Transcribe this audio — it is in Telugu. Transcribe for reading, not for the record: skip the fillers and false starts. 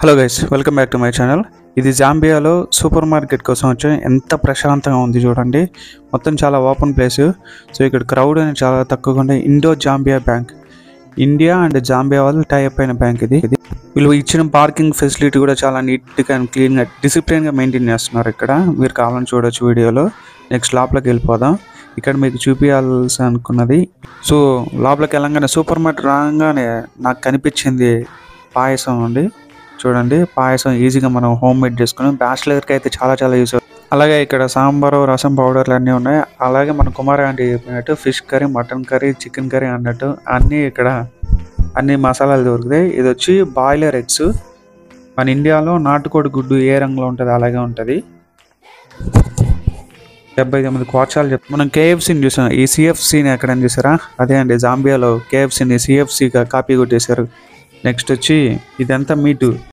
Hello guys, welcome back to my channel. ఇది జాంబియాలో సూపర్ మార్కెట్ కోసం వచ్చి ఎంత ప్రశాంతంగా ఉంది చూడండి. మొత్తం చాలా ఓపెన్ ప్లేస్. సో ఇక్కడ క్రౌడ్ అనేది చాలా తక్కువగా ఉండే Indo Zambia bank, India and Zambia వాళ్ళు టైఅప్ అయిన బ్యాంక్ ఇది. వీళ్ళు ఇచ్చిన పార్కింగ్ ఫెసిలిటీ కూడా చాలా నీట్గా అండ్ క్లీన్గా డిసిప్లిన్గా మెయింటైన్ చేస్తున్నారు. ఇక్కడ మీరు కావాలని చూడొచ్చు వీడియోలో. నెక్స్ట్ లోపలికి వెళ్ళిపోదాం. ఇక్కడ మీకు చూపించాల్సి అనుకున్నది. సో లోపలికి వెళ్ళంగానే సూపర్ మార్కెట్ రాగానే నాకు కనిపించింది పాయసం అండి. చూడండి, పాయసం ఈజీగా మనం హోమ్ మేడ్ చేసుకుని బ్యాచిలర్కి అయితే చాలా యూజ్ అవుతుంది. అలాగే ఇక్కడ సాంబారు, రసం, పౌడర్లు అన్నీ ఉన్నాయి. అలాగే మన కుమార్ ఆంటీ చెప్పినట్టు fish curry, mutton curry, chicken curry అన్నట్టు అన్నీ ఇక్కడ అన్ని మసాలాలు దొరుకుతాయి. ఇది వచ్చి బాయిలర్ ఎగ్స్. మన ఇండియాలో నాటుకోడి గుడ్డు ఏ రంగులో ఉంటుంది అలాగే ఉంటుంది. 79 క్వార్చాలు చెప్తాం. మనం కేఎఫ్సీని చూసాం. ఈ సిఎఫ్సీని ఎక్కడైనా చూసారా? అదే అండి, జాంబియాలో కేఎఫ్సీని సిఎఫ్సీగా కాపీ కొట్టేశారు. నెక్స్ట్ వచ్చి ఇదంతా మీటు.